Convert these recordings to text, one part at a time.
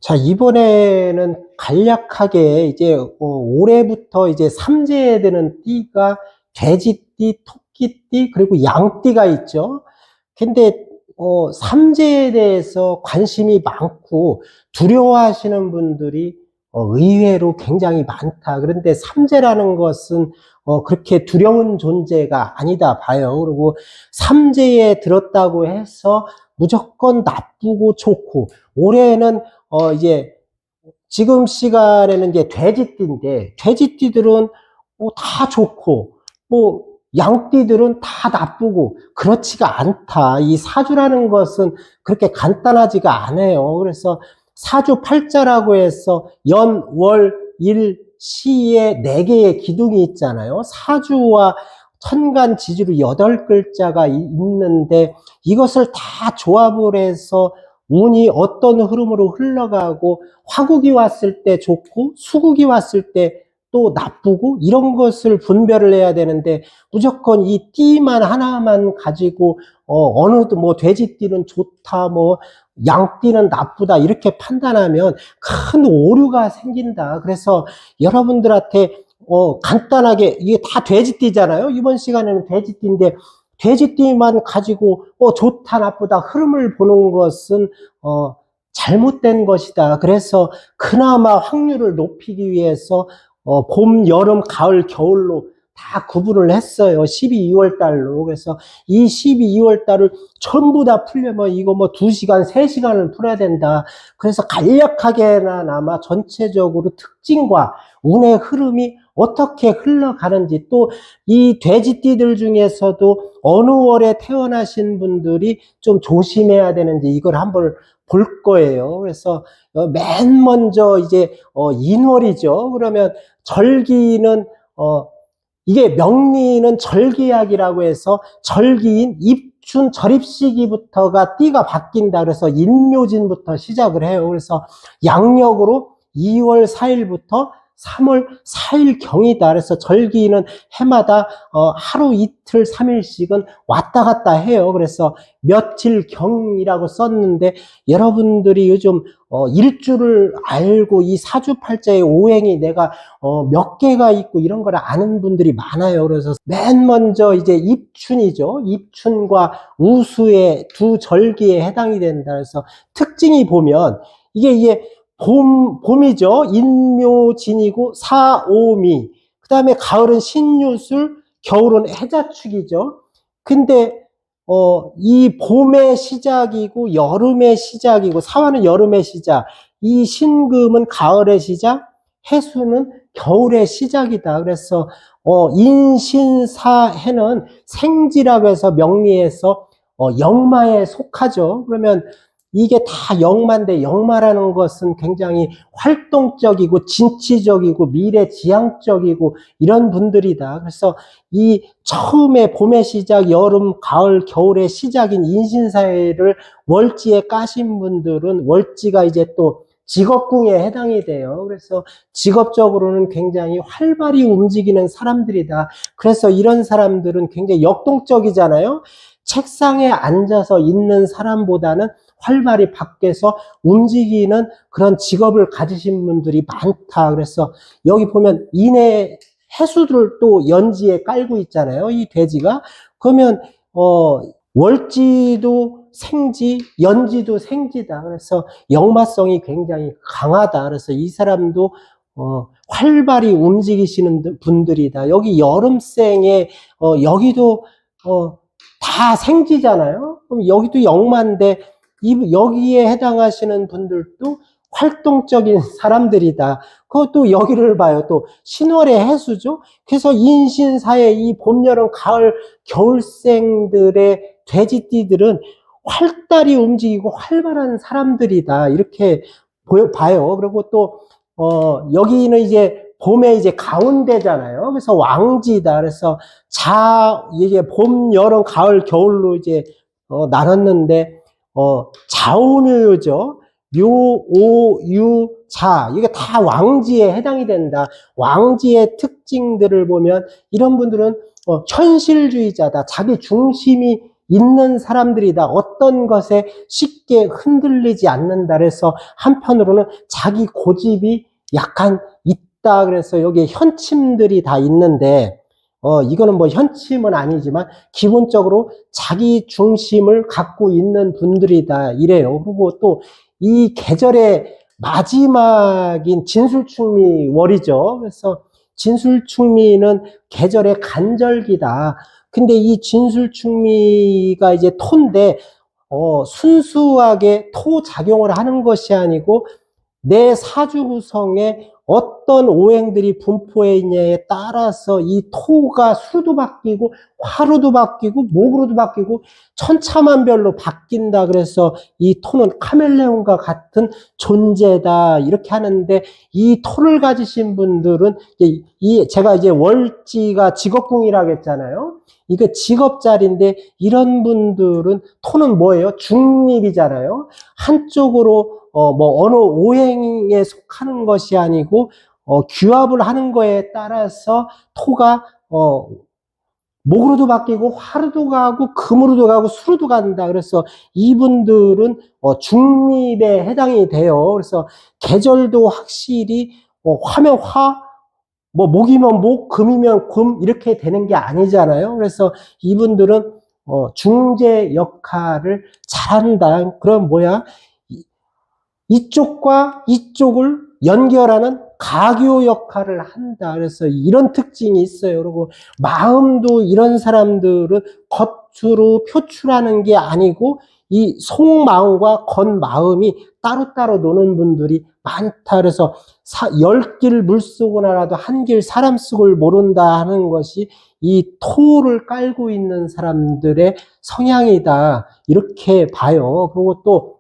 자, 이번에는 간략하게 올해부터 이제 삼재에 드는 띠가 돼지띠, 토끼띠, 그리고 양띠가 있죠. 근데 삼재에 대해서 관심이 많고 두려워하시는 분들이 의외로 굉장히 많다. 그런데 삼재라는 것은 그렇게 두려운 존재가 아니다 봐요. 그리고 삼재에 들었다고 해서 무조건 나쁘고 좋고, 올해는 이제 지금 시간에는 이제 돼지띠인데, 돼지띠들은 다 좋고, 뭐 양띠들은 다 나쁘고 그렇지가 않다. 이 사주라는 것은 그렇게 간단하지가 않아요. 그래서 사주팔자라고 해서 연, 월, 일, 시에 4개의 기둥이 있잖아요. 사주와 천간, 지지로 8글자가 있는데, 이것을 다 조합을 해서 운이 어떤 흐름으로 흘러가고, 화국이 왔을 때 좋고 수국이 왔을 때 또 나쁘고, 이런 것을 분별을 해야 되는데, 무조건 이 띠만 하나만 가지고 어느 뭐 돼지띠는 좋다, 뭐 양띠는 나쁘다, 이렇게 판단하면 큰 오류가 생긴다. 그래서 여러분들한테 간단하게, 이게 다 돼지띠잖아요. 이번 시간에는 돼지띠인데, 돼지띠만 가지고 좋다 나쁘다 흐름을 보는 것은 잘못된 것이다. 그래서 그나마 확률을 높이기 위해서 봄, 여름, 가을, 겨울로 다 구분을 했어요. 12, 2월 달로. 그래서 이 12, 2월 달을 전부 다 풀려면 이거 뭐 2시간, 3시간을 풀어야 된다. 그래서 간략하게나마 전체적으로 특징과 운의 흐름이 어떻게 흘러가는지, 또 이 돼지띠들 중에서도 어느 월에 태어나신 분들이 좀 조심해야 되는지, 이걸 한번 볼 거예요. 그래서 맨 먼저 이제 인월이죠. 그러면 절기는 이게 명리는 절기약이라고 해서 절기인 입춘 절입시기부터가 띠가 바뀐다. 그래서 인묘진부터 시작을 해요. 그래서 양력으로 2월 4일부터 3월 4일 경이다. 그래서 절기는 해마다 하루 이틀 3일씩은 왔다 갔다 해요. 그래서 며칠 경이라고 썼는데, 여러분들이 요즘 일주를 알고 이 사주팔자의 오행이 내가 몇 개가 있고 이런 걸 아는 분들이 많아요. 그래서 맨 먼저 이제 입춘이죠. 입춘과 우수의 두 절기에 해당이 된다. 그래서 특징이 보면 이게 봄이죠. 인묘진이고 사오미. 그 다음에 가을은 신유술, 겨울은 해자축이죠. 근데 이 봄의 시작이고 여름의 시작이고, 사화는 여름의 시작, 이 신금은 가을의 시작, 해수는 겨울의 시작이다. 그래서 인신사해는 생지라고 해서 명리에서 역마에 속하죠. 그러면 이게 다 역마인데, 역마라는 것은 굉장히 활동적이고 진취적이고 미래지향적이고 이런 분들이다. 그래서 이 처음에 봄의 시작, 여름, 가을, 겨울의 시작인 인신사회를 월지에 까신 분들은 월지가 이제 또 직업궁에 해당이 돼요. 그래서 직업적으로는 굉장히 활발히 움직이는 사람들이다. 그래서 이런 사람들은 굉장히 역동적이잖아요. 책상에 앉아서 있는 사람보다는 활발히 밖에서 움직이는 그런 직업을 가지신 분들이 많다. 그래서 여기 보면 인의 해수들을 또 연지에 깔고 있잖아요. 이 돼지가. 그러면 월지도 생지, 연지도 생지다. 그래서 역마성이 굉장히 강하다. 그래서 이 사람도 활발히 움직이시는 분들이다. 여기 여름생에 여기도 다 생지잖아요. 그럼 여기도 역마인데, 여기에 해당하시는 분들도 활동적인 사람들이다. 그것도 여기를 봐요. 또 신월의 해수죠. 그래서 인신사의 이 봄, 여름, 가을, 겨울생들의 돼지띠들은 활달히 움직이고 활발한 사람들이다. 이렇게 봐요. 그리고 또 여기는 이제 봄에 이제 가운데잖아요. 그래서 왕지다. 그래서 이게 봄, 여름, 가을, 겨울로 이제 나눴는데, 자오묘죠. 묘, 오, 유, 자. 이게 다 왕지에 해당이 된다. 왕지의 특징들을 보면 이런 분들은 현실주의자다. 자기 중심이 있는 사람들이다. 어떤 것에 쉽게 흔들리지 않는다. 그래서 한편으로는 자기 고집이 약간 있다. 그래서 여기에 현침들이 다 있는데, 이거는 뭐 현침은 아니지만 기본적으로 자기 중심을 갖고 있는 분들이다. 이래요. 그리고 또 이 계절의 마지막인 진술충미월이죠. 그래서 진술충미는 계절의 간절기다. 근데 이 진술충미가 이제 토인데, 순수하게 토 작용을 하는 것이 아니고 내 사주 구성에 어떤 오행들이 분포해 있냐에 따라서 이 토가 수도 바뀌고 화로도 바뀌고 목으로도 바뀌고 천차만별로 바뀐다. 그래서 이 토는 카멜레온과 같은 존재다. 이렇게 하는데 이 토를 가지신 분들은 제가 이제 월지가 직업궁이라고 했잖아요. 이게 직업자리인데 이런 분들은 토는 뭐예요? 중립이잖아요. 한쪽으로 뭐 어느 오행에 속하는 것이 아니고 규합을 하는 거에 따라서 토가 목으로도 바뀌고 화로도 가고 금으로도 가고 수로도 간다. 그래서 이분들은 중립에 해당이 돼요. 그래서 계절도 확실히 화면 화, 뭐 목이면 목, 금이면 금 이렇게 되는 게 아니잖아요. 그래서 이분들은 중재 역할을 잘한다. 그럼 뭐야? 이쪽과 이쪽을 연결하는 가교 역할을 한다. 그래서 이런 특징이 있어요. 그리고 마음도 이런 사람들은 겉으로 표출하는 게 아니고 이 속마음과 겉마음이 따로따로 노는 분들이 많다. 그래서 10길 물속을 알아도 한 길 사람 속을 모른다 하는 것이 이 토를 깔고 있는 사람들의 성향이다. 이렇게 봐요. 그리고 또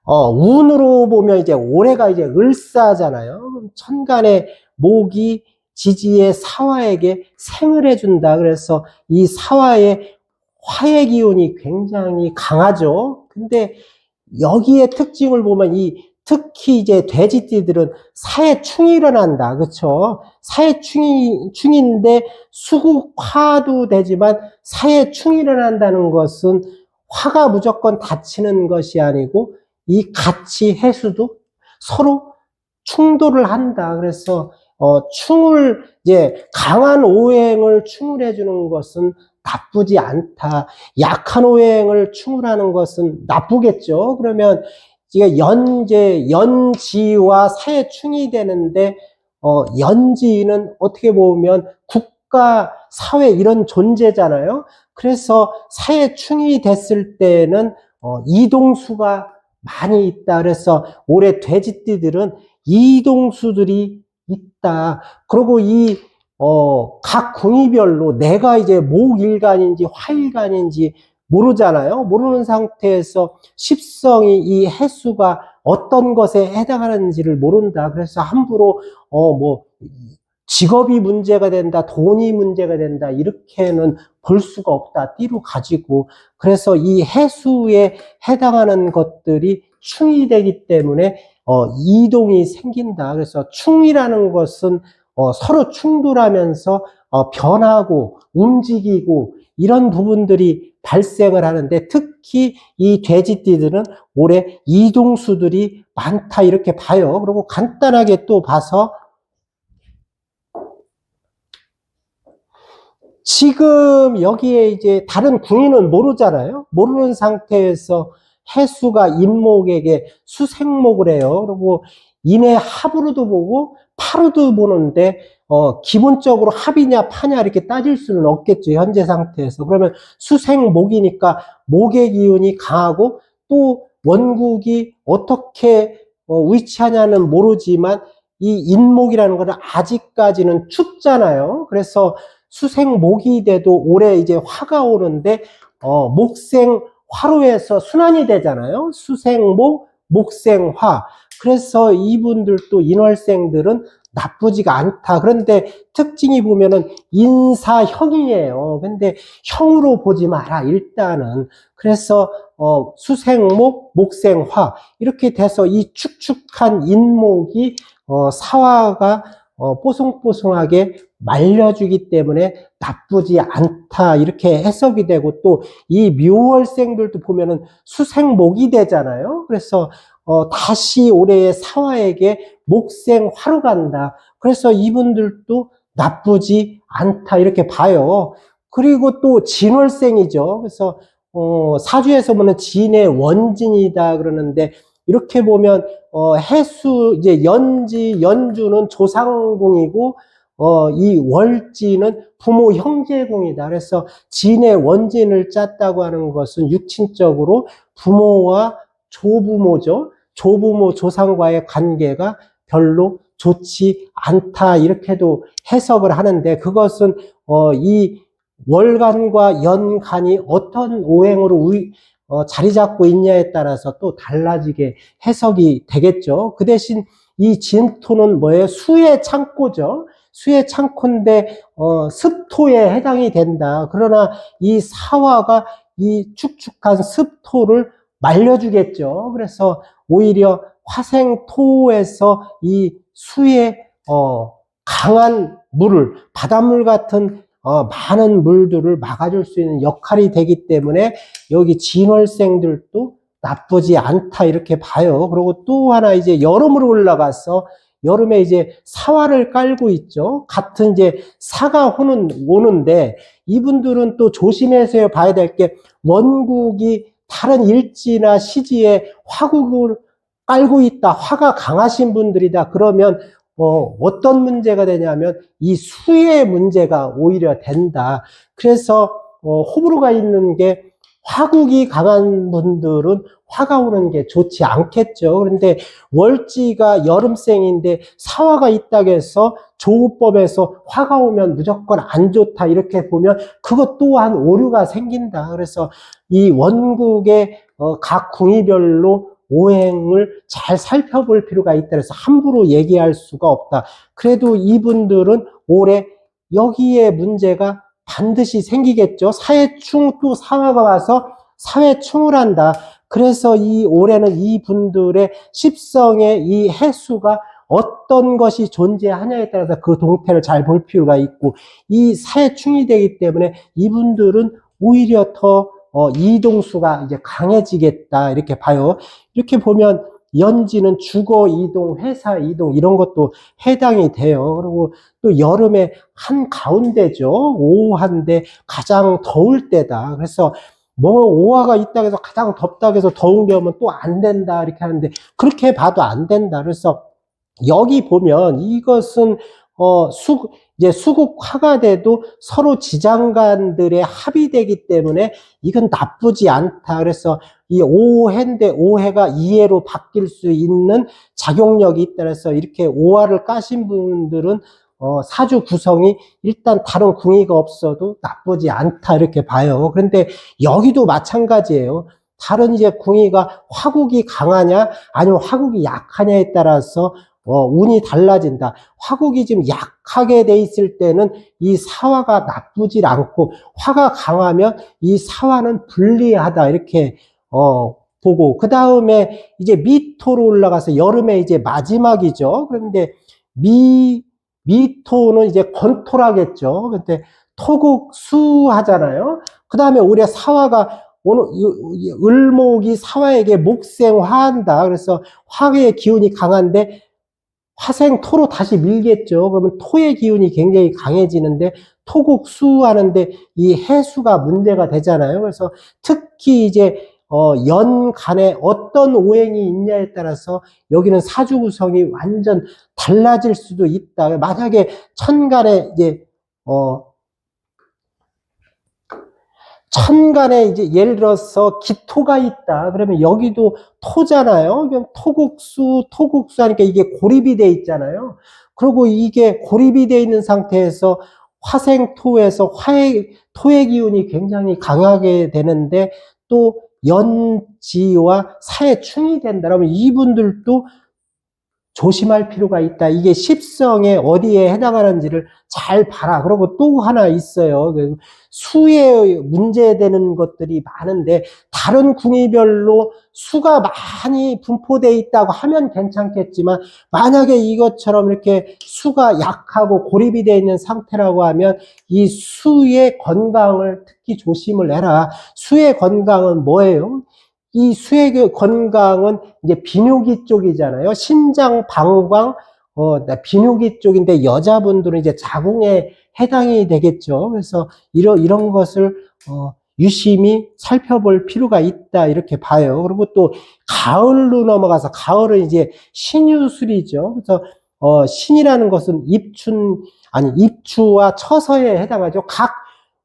운으로 보면 이제 올해가 이제 을사잖아요. 그럼 천간의 목이 지지의 사화에게 생을 해준다. 그래서 이 사화의 화의 기운이 굉장히 강하죠. 근데 여기에 특징을 보면 특히 이제 돼지띠들은 사해충이 일어난다. 그렇죠? 사해충인데 수국화도 되지만 사해충이 일어난다는 것은 화가 무조건 닫히는 것이 아니고 이 가치 해수도 서로 충돌을 한다. 그래서 충을 이제 강한 오행을 충을 해주는 것은 나쁘지 않다. 약한 오행을 충을 하는 것은 나쁘겠죠. 그러면 이게 연지와 사회충이 되는데 연지는 어떻게 보면 국가 사회 이런 존재잖아요. 그래서 사회충이 됐을 때는 이동수가 많이 있다. 그래서 올해 돼지띠들은 이동수들이 있다. 그리고 각 궁이별로 내가 이제 목일간인지 화일간인지 모르잖아요. 모르는 상태에서 십성이 이 해수가 어떤 것에 해당하는지를 모른다. 그래서 함부로, 뭐, 직업이 문제가 된다, 돈이 문제가 된다, 이렇게는 볼 수가 없다. 띠로 가지고. 그래서 이 해수에 해당하는 것들이 충이 되기 때문에, 이동이 생긴다. 그래서 충이라는 것은 서로 충돌하면서 변하고 움직이고 이런 부분들이 발생을 하는데 특히 이 돼지띠들은 올해 이동수들이 많다 이렇게 봐요. 그리고 간단하게 또 봐서 지금 여기에 이제 다른 궁인은 모르잖아요. 모르는 상태에서 해수가 인목에게 수생목을 해요. 그리고 인의 합으로도 보고 파로도 보는데 기본적으로 합이냐 파냐 이렇게 따질 수는 없겠죠. 현재 상태에서. 그러면 수생목이니까 목의 기운이 강하고 또 원국이 어떻게 위치하냐는 모르지만 이 인목이라는 것은 아직까지는 춥잖아요. 그래서 수생목이 돼도 올해 이제 화가 오는데 목생 화로에서 순환이 되잖아요. 수생목, 목생화. 그래서 이분들도 인월생들은 나쁘지가 않다. 그런데 특징이 보면은 인사형이에요. 근데 형으로 보지 마라, 일단은. 그래서, 수생목, 목생화. 이렇게 돼서 이 축축한 인목이, 사화가, 뽀송뽀송하게 말려주기 때문에 나쁘지 않다 이렇게 해석이 되고, 또 이 묘월생들도 보면은 수생목이 되잖아요. 그래서 다시 올해의 사화에게 목생 화로 간다. 그래서 이분들도 나쁘지 않다 이렇게 봐요. 그리고 또 진월생이죠. 그래서 사주에서 보면 진의 원진이다 그러는데, 이렇게 보면 해수 이제 연지 연주는 조상궁이고, 이 월지는 부모 형제궁이다. 그래서 진의 원진을 짰다고 하는 것은 육친적으로 부모와 조부모죠. 조부모 조상과의 관계가 별로 좋지 않다 이렇게도 해석을 하는데, 그것은 이 월간과 연간이 어떤 오행으로 자리 잡고 있냐에 따라서 또 달라지게 해석이 되겠죠. 그 대신 이 진토는 뭐예요? 수의 창고죠. 수의 창고인데 습토에 해당이 된다. 그러나 이 사화가 이 축축한 습토를 말려주겠죠. 그래서 오히려 화생토에서 이 수의 강한 물을, 바닷물 같은 많은 물들을 막아줄 수 있는 역할이 되기 때문에 여기 진월생들도 나쁘지 않다 이렇게 봐요. 그리고 또 하나 이제 여름으로 올라가서 여름에 이제 사화를 깔고 있죠. 같은 이제 사가 오는데, 이분들은 또 조심해서 봐야 될 게, 원국이 다른 일지나 시지에 화국을 깔고 있다, 화가 강하신 분들이다 그러면 어떤 문제가 되냐면 이 수의 문제가 오히려 된다. 그래서 호불호가 있는 게, 화국이 강한 분들은 화가 오는 게 좋지 않겠죠. 그런데 월지가 여름생인데 사화가 있다고 해서 조우법에서 화가 오면 무조건 안 좋다 이렇게 보면 그것 또한 오류가 생긴다. 그래서 이 원국의 각 궁이별로 오행을 잘 살펴볼 필요가 있다. 그래서 함부로 얘기할 수가 없다. 그래도 이분들은 올해 여기에 문제가 반드시 생기겠죠. 사해충 또 사화가 와서 사해충을 한다. 그래서 이 올해는 이분들의 십성의 이 해수가 어떤 것이 존재하냐에 따라서 그 동태를 잘 볼 필요가 있고, 이 사해충이 되기 때문에 이분들은 오히려 더 이동수가 이제 강해지겠다 이렇게 봐요. 이렇게 보면 연지는 주거 이동, 회사 이동 이런 것도 해당이 돼요. 그리고 또 여름에 한가운데죠. 오한데 가장 더울 때다. 그래서 뭐 오화가 있다고 해서 가장 덥다고 해서 더운 게 오면 또 안 된다 이렇게 하는데, 그렇게 봐도 안 된다. 그래서 여기 보면 이것은 이제 수국화가 돼도 서로 지장간들의 합이 되기 때문에 이건 나쁘지 않다. 그래서 이 오해인데 오해가 이해로 바뀔 수 있는 작용력이 있다. 그래서 이렇게 오화를 까신 분들은 사주 구성이 일단 다른 궁의가 없어도 나쁘지 않다 이렇게 봐요. 그런데 여기도 마찬가지예요. 다른 이제 궁의가 화국이 강하냐 아니면 화국이 약하냐에 따라서 운이 달라진다. 화국이 지금 약하게 돼 있을 때는 이 사화가 나쁘질 않고, 화가 강하면 이 사화는 불리하다 이렇게 보고, 그 다음에 이제 미토로 올라가서 여름에 이제 마지막이죠. 그런데 미토는 이제 건토라겠죠. 근데 토국수 하잖아요. 그 다음에 올해 사화가 오늘 을목이 사화에게 목생화한다. 그래서 화의 기운이 강한데 화생토로 다시 밀겠죠. 그러면 토의 기운이 굉장히 강해지는데 토국수 하는데 이 해수가 문제가 되잖아요. 그래서 특히 이제 연간에 어떤 오행이 있냐에 따라서 여기는 사주 구성이 완전 달라질 수도 있다. 만약에 천간에 이제 천간에 이제 예를 들어서 기토가 있다. 그러면 여기도 토잖아요. 그럼 토국수 하니까 이게 고립이 돼 있잖아요. 그리고 이게 고립이 돼 있는 상태에서 화생토에서 토의 기운이 굉장히 강하게 되는데, 또 연지와 사해충이 된다. 그러면 이분들도 조심할 필요가 있다. 이게 십성에 어디에 해당하는지를 잘 봐라. 그리고 또 하나 있어요. 수에 문제되는 것들이 많은데 다른 궁이별로 수가 많이 분포되어 있다고 하면 괜찮겠지만 만약에 이것처럼 이렇게 수가 약하고 고립이 되어 있는 상태라고 하면 이 수의 건강을 특히 조심을 해라. 수의 건강은 뭐예요? 이 수의 건강은 이제 비뇨기 쪽이잖아요. 신장, 방광, 비뇨기 쪽인데 여자분들은 이제 자궁에 해당이 되겠죠. 그래서 이런 것을, 유심히 살펴볼 필요가 있다. 이렇게 봐요. 그리고 또 가을로 넘어가서 가을은 이제 신유술이죠. 그래서, 신이라는 것은 입추와 처서에 해당하죠.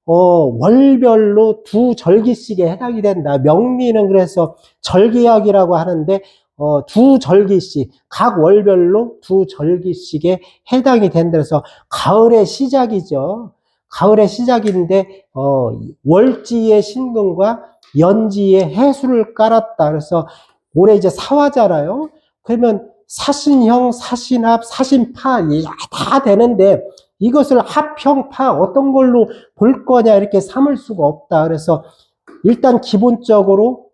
월별로 두 절기씩에 해당이 된다. 명리는 그래서 절기학이라고 하는데, 두 절기씩, 각 월별로 두 절기씩에 해당이 된다. 그래서 가을의 시작이죠. 가을의 시작인데, 월지의 신금과 연지의 해수를 깔았다. 그래서 올해 이제 사화잖아요. 그러면 사신형, 사신합, 사신파, 다 되는데, 이것을 합형파 어떤 걸로 볼 거냐 이렇게 삼을 수가 없다. 그래서 일단 기본적으로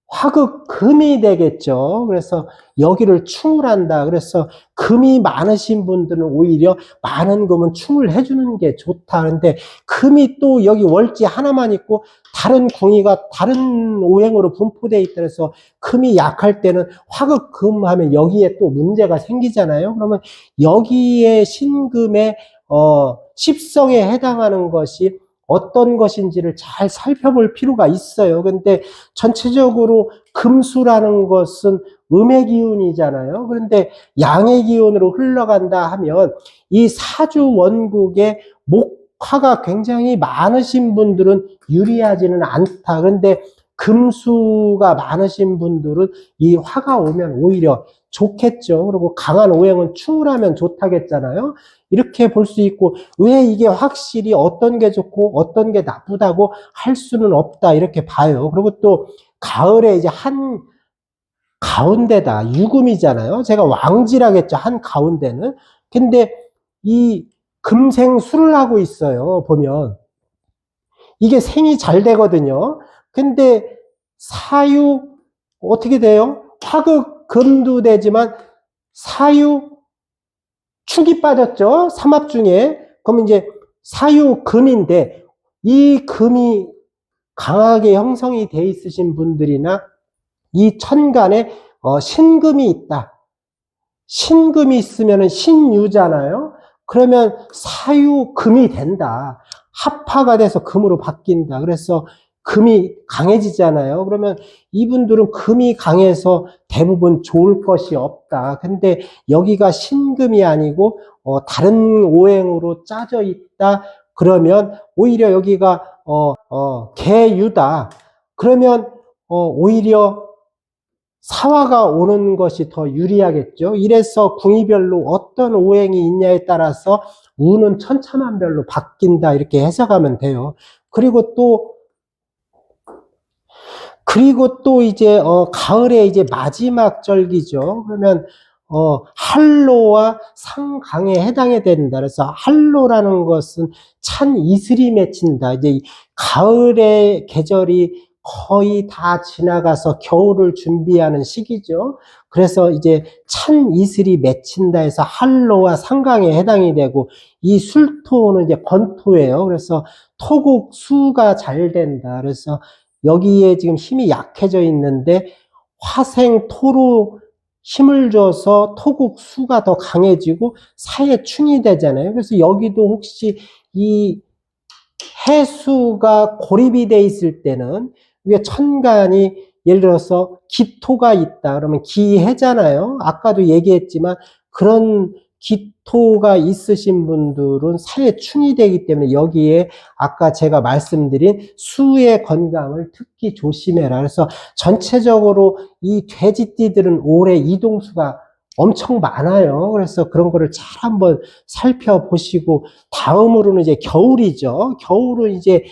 화극 금이 되겠죠. 그래서 여기를 충을 한다. 그래서 금이 많으신 분들은 오히려 많은 금은 충을 해주는 게 좋다. 그런데 금이 또 여기 월지 하나만 있고 다른 궁이가 다른 오행으로 분포되어 있다. 그래서 금이 약할 때는 화극 금 하면 여기에 또 문제가 생기잖아요. 그러면 여기에 신금의 십성에 해당하는 것이 어떤 것인지를 잘 살펴볼 필요가 있어요. 근데 전체적으로 금수라는 것은 음의 기운이잖아요. 그런데 양의 기운으로 흘러간다 하면 이 사주 원국에 목화가 굉장히 많으신 분들은 유리하지는 않다. 그런데 금수가 많으신 분들은 이 화가 오면 오히려 좋겠죠. 그리고 강한 오행은 충을하면 좋다겠잖아요. 이렇게 볼 수 있고 왜 이게 확실히 어떤 게 좋고 어떤 게 나쁘다고 할 수는 없다 이렇게 봐요. 그리고 또 가을에 이제 한 가운데다 유금이잖아요. 제가 왕지라겠죠. 한 가운데는. 근데 이 금생술을 하고 있어요. 보면 이게 생이 잘 되거든요. 근데 사유 어떻게 돼요? 화극 금도 되지만 사유 축이 빠졌죠. 삼합 중에. 그러면 이제 사유금인데 이 금이 강하게 형성이 돼 있으신 분들이나 이 천간에 신금이 있다. 신금이 있으면 신유잖아요. 그러면 사유금이 된다. 합화가 돼서 금으로 바뀐다. 그래서 금이 강해지잖아요. 그러면 이분들은 금이 강해서 대부분 좋을 것이 없다. 근데 여기가 신금이 아니고 다른 오행으로 짜져 있다. 그러면 오히려 여기가 개유다. 그러면 오히려 사화가 오는 것이 더 유리하겠죠. 이래서 궁이별로 어떤 오행이 있냐에 따라서 운은 천차만별로 바뀐다. 이렇게 해석하면 돼요. 그리고 또 이제 가을에 이제 마지막 절기죠. 그러면 한로와 상강에 해당이 된다. 그래서 한로라는 것은 찬 이슬이 맺힌다. 이제 가을의 계절이 거의 다 지나가서 겨울을 준비하는 시기죠. 그래서 이제 찬 이슬이 맺힌다 해서 한로와 상강에 해당이 되고 이 술토는 이제 건토예요. 그래서 토국 수가 잘 된다. 그래서 여기에 지금 힘이 약해져 있는데 화생토로 힘을 줘서 토국 수가 더 강해지고 사해충이 되잖아요. 그래서 여기도 혹시 이 해수가 고립이 돼 있을 때는 위에 천간이 예를 들어서 기토가 있다. 그러면 기해잖아요. 아까도 얘기했지만 그런 기토가 있으신 분들은 사해충이 되기 때문에 여기에 아까 제가 말씀드린 수의 건강을 특히 조심해라. 그래서 전체적으로 이 돼지띠들은 올해 이동수가 엄청 많아요. 그래서 그런 거를 잘 한번 살펴보시고 다음으로는 이제 겨울이죠. 겨울은 이제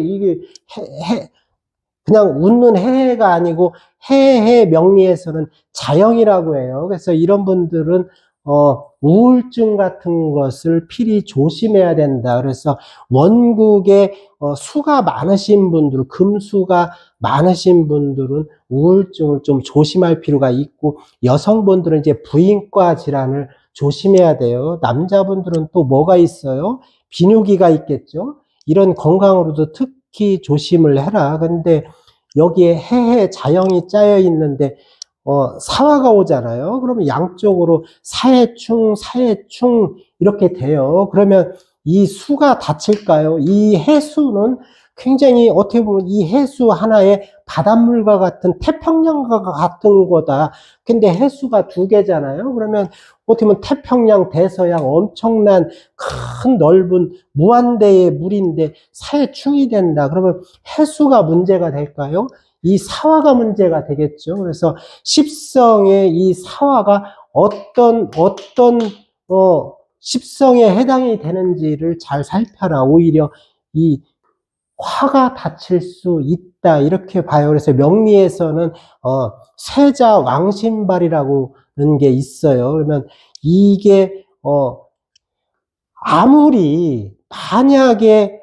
이게 그냥 웃는 해해가 아니고 해해 명리에서는 자영이라고 해요. 그래서 이런 분들은 우울증 같은 것을 필히 조심해야 된다. 그래서 원국에 수가 많으신 분들, 금수가 많으신 분들은 우울증을 좀 조심할 필요가 있고, 여성분들은 이제 부인과 질환을 조심해야 돼요. 남자분들은 또 뭐가 있어요? 비뇨기가 있겠죠. 이런 건강으로도 특히 조심을 해라. 근데 여기에 해해 자영이 짜여 있는데 사화가 오잖아요. 그러면 양쪽으로 사해충, 사해충 이렇게 돼요. 그러면 이 수가 닫힐까요? 이 해수는 굉장히 어떻게 보면 이 해수 하나의 바닷물과 같은 태평양과 같은 거다. 근데 해수가 두 개잖아요. 그러면 어떻게 보면 태평양, 대서양 엄청난 큰 넓은 무한대의 물인데 사해충이 된다. 그러면 해수가 문제가 될까요? 이 사화가 문제가 되겠죠. 그래서 십성의 이 사화가 어떤 십성에 해당이 되는지를 잘 살펴라. 오히려 이 화가 닫힐 수 있다. 이렇게 봐요. 그래서 명리에서는 세자 왕신발이라고 하는 게 있어요. 그러면 이게 아무리 만약에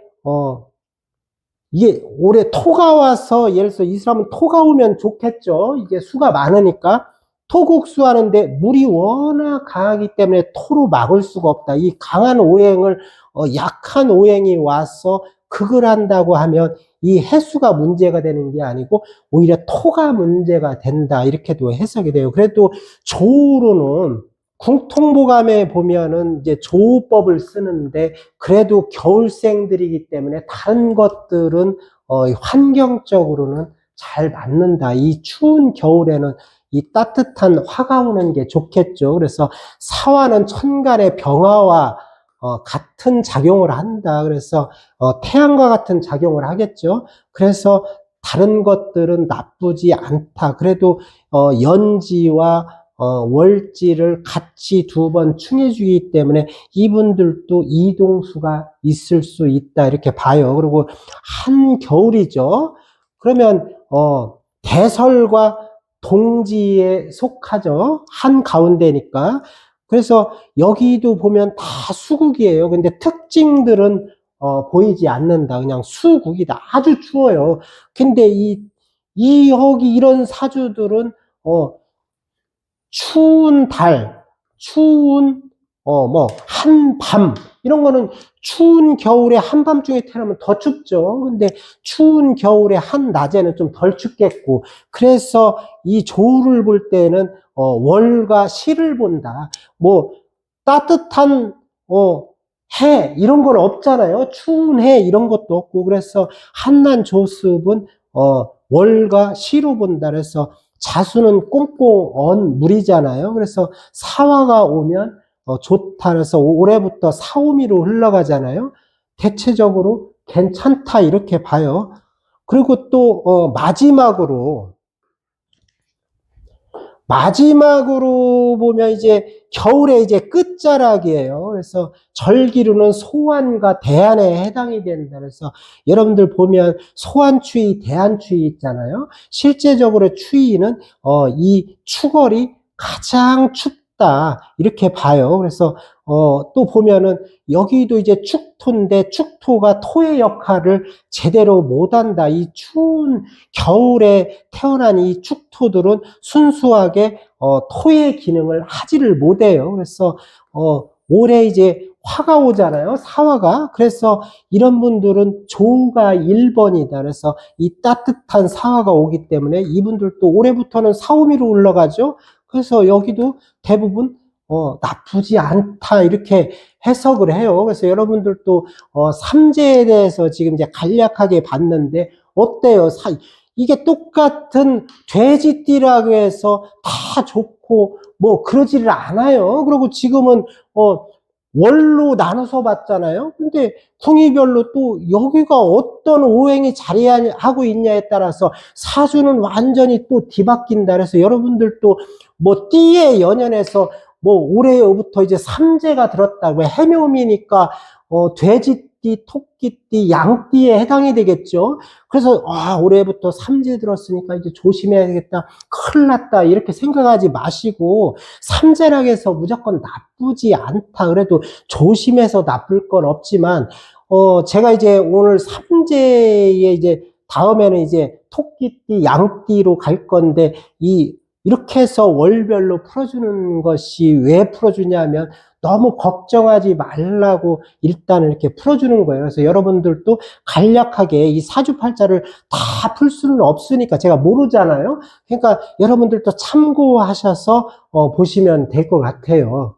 이게 올해 토가 와서 예를 들어서 이 사람은 토가 오면 좋겠죠. 이게 수가 많으니까 토국수 하는데 물이 워낙 강하기 때문에 토로 막을 수가 없다. 이 강한 오행을 약한 오행이 와서 극을 한다고 하면 이 해수가 문제가 되는 게 아니고 오히려 토가 문제가 된다. 이렇게도 해석이 돼요. 그래도 조우로는 궁통보감에 보면은 이제 조우법을 쓰는데 그래도 겨울생들이기 때문에 다른 것들은 환경적으로는 잘 맞는다. 이 추운 겨울에는 이 따뜻한 화가 오는 게 좋겠죠. 그래서 사화는 천간의 병화와 같은 작용을 한다. 그래서 태양과 같은 작용을 하겠죠. 그래서 다른 것들은 나쁘지 않다. 그래도 연지와 월지를 같이 두 번 충해주기 때문에 이분들도 이동수가 있을 수 있다. 이렇게 봐요. 그리고 한겨울이죠. 그러면 대설과 동지에 속하죠. 한가운데니까. 그래서 여기도 보면 다 수국이에요. 근데 특징들은 보이지 않는다. 그냥 수국이다. 아주 추워요. 근데 여기 이런 사주들은 추운 달, 추운 한밤 이런 거는 추운 겨울에 한밤중에 태어나면 더 춥죠. 근데 추운 겨울에 한낮에는 좀 덜 춥겠고, 그래서 이 조우를 볼 때는 월과 시를 본다. 뭐 따뜻한 해 이런 건 없잖아요. 추운 해 이런 것도 없고, 그래서 한난 조습은 월과 시로 본다. 그래서 자수는 꽁꽁 언 물이잖아요. 그래서 사화가 오면 좋다. 그래서 올해부터 사오미로 흘러가잖아요. 대체적으로 괜찮다 이렇게 봐요. 그리고 또 마지막으로 보면 이제 겨울에 이제 끝자락이에요. 그래서 절기로는 소환과 대안에 해당이 된다. 그래서 여러분들 보면 소환추위, 대안추위 있잖아요. 실제적으로 추위는 이 추걸이 가장 춥다 이렇게 봐요. 그래서 또 보면은 여기도 이제 축토인데 축토가 토의 역할을 제대로 못한다. 이 추운 겨울에 태어난 이 축토들은 순수하게 토의 기능을 하지를 못해요. 그래서 올해 이제 화가 오잖아요. 사화가. 그래서 이런 분들은 조우가 1번이다. 그래서 이 따뜻한 사화가 오기 때문에 이분들도 올해부터는 사오미로 올라가죠. 그래서 여기도 대부분 나쁘지 않다 이렇게 해석을 해요. 그래서 여러분들도 삼재에 대해서 지금 이제 간략하게 봤는데 어때요? 이게 똑같은 돼지띠라고 해서 다 좋고 뭐 그러지를 않아요. 그리고 지금은 월로 나눠서 봤잖아요. 근데 궁이별로 또 여기가 어떤 오행이 자리하고 있냐에 따라서 사주는 완전히 또 뒤바뀐다. 그래서 여러분들도 뭐 띠에 연연해서 뭐 올해부터 이제 삼재가 들었다고 해묘미니까 돼지띠 돼지띠, 토끼띠, 양띠에 해당이 되겠죠. 그래서 올해부터 삼재 들었으니까 이제 조심해야 되겠다, 큰일 났다 이렇게 생각하지 마시고, 삼재라고 해서 무조건 나쁘지 않다 그래도 조심해서 나쁠 건 없지만, 제가 이제 오늘 삼재에 이제 다음에는 이제 토끼띠, 양띠로 갈 건데, 이렇게 해서 월별로 풀어주는 것이 왜 풀어주냐면, 너무 걱정하지 말라고 일단 이렇게 풀어주는 거예요. 그래서 여러분들도 간략하게 이 사주팔자를 다 풀 수는 없으니까, 제가 모르잖아요. 그러니까 여러분들도 참고하셔서 보시면 될 것 같아요.